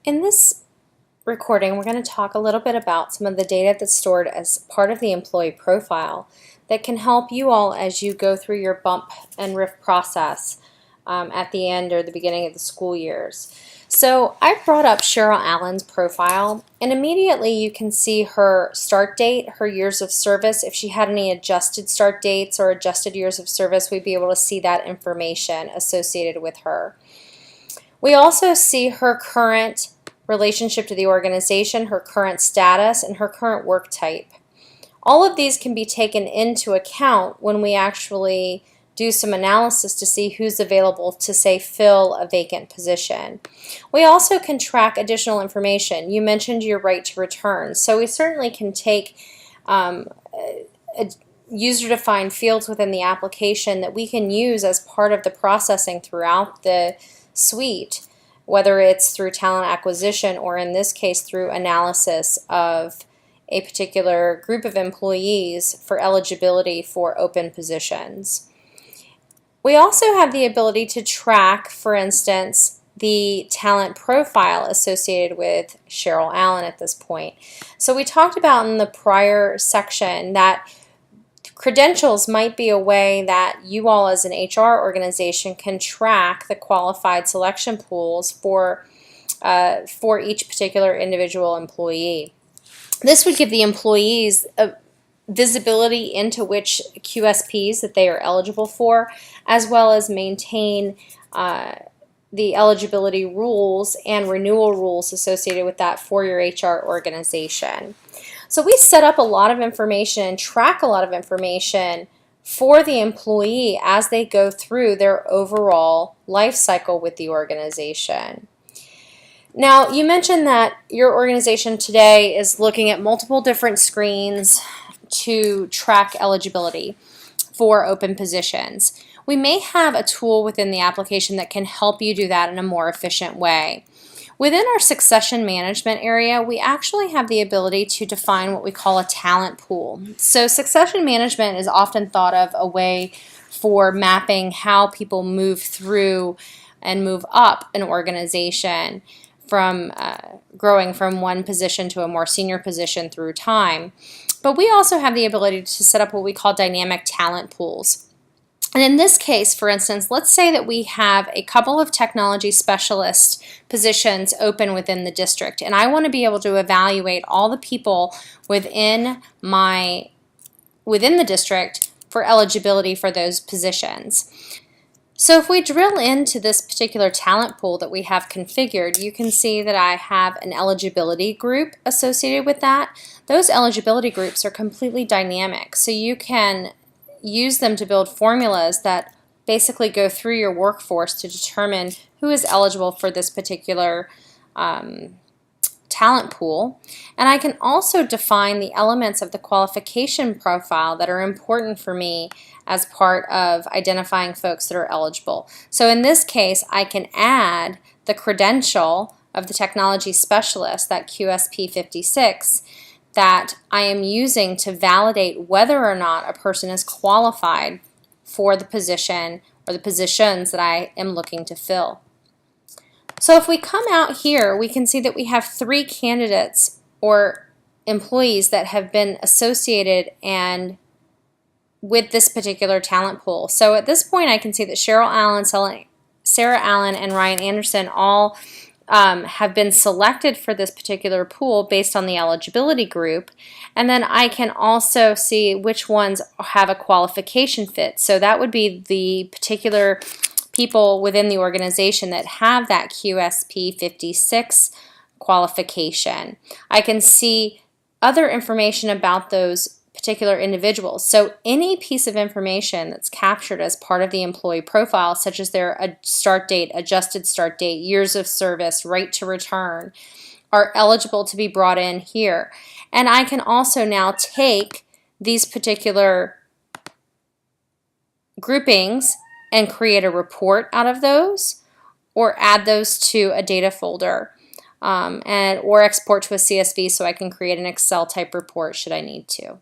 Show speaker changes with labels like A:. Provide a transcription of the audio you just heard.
A: In this recording, we're going to talk a little bit about some of the data that's stored as part of the employee profile that can help you all as you go through your bump and RIF process at the end or the beginning of the school years. So I brought up Cheryl Allen's profile, and immediately you can see her start date, her years of service. If she had any adjusted start dates or adjusted years of service, we'd be able to see that information associated with her. We also see her current relationship to the organization, her current status, and her current work type. All of these can be taken into account when we actually do some analysis to see who's available to, say, fill a vacant position. We also can track additional information. You mentioned your right to return, so we certainly can take user-defined fields within the application that we can use as part of the processing throughout the suite, whether it's through talent acquisition or in this case through analysis of a particular group of employees for eligibility for open positions. We also have the ability to track, for instance, the talent profile associated with Cheryl Allen at this point. So we talked about in the prior section that credentials might be a way that you all as an HR organization can track the qualified selection pools for each particular individual employee. This would give the employees a visibility into which QSPs that they are eligible for, as well as maintain the eligibility rules and renewal rules associated with that for your HR organization. So we set up a lot of information and track a lot of information for the employee as they go through their overall life cycle with the organization. Now, you mentioned that your organization today is looking at multiple different screens to track eligibility for open positions. We may have a tool within the application that can help you do that in a more efficient way. Within our succession management area, we actually have the ability to define what we call a talent pool. So succession management is often thought of a way for mapping how people move through and move up an organization from growing from one position to a more senior position through time. But we also have the ability to set up what we call dynamic talent pools. And in this case, for instance, let's say that we have a couple of technology specialist positions open within the district, and I want to be able to evaluate all the people within the district for eligibility for those positions. So if we drill into this particular talent pool that we have configured, you can see that I have an eligibility group associated with that. Those eligibility groups are completely dynamic, so you can use them to build formulas that basically go through your workforce to determine who is eligible for this particular talent pool. And I can also define the elements of the qualification profile that are important for me as part of identifying folks that are eligible. So in this case, I can add the credential of the technology specialist, that QSP 56, that I am using to validate whether or not a person is qualified for the position or the positions that I am looking to fill. So if we come out here, we can see that we have 3 candidates or employees that have been associated and with this particular talent pool. So at this point I can see that Cheryl Allen, Sarah Allen, and Ryan Anderson all have been selected for this particular pool based on the eligibility group, and then I can also see which ones have a qualification fit. So that would be the particular people within the organization that have that QSP 56 qualification. I can see other information about those particular individuals. So any piece of information that's captured as part of the employee profile, such as their start date, adjusted start date, years of service, right to return, are eligible to be brought in here. And I can also now take these particular groupings and create a report out of those, or add those to a data folder, or export to a CSV so I can create an Excel type report should I need to.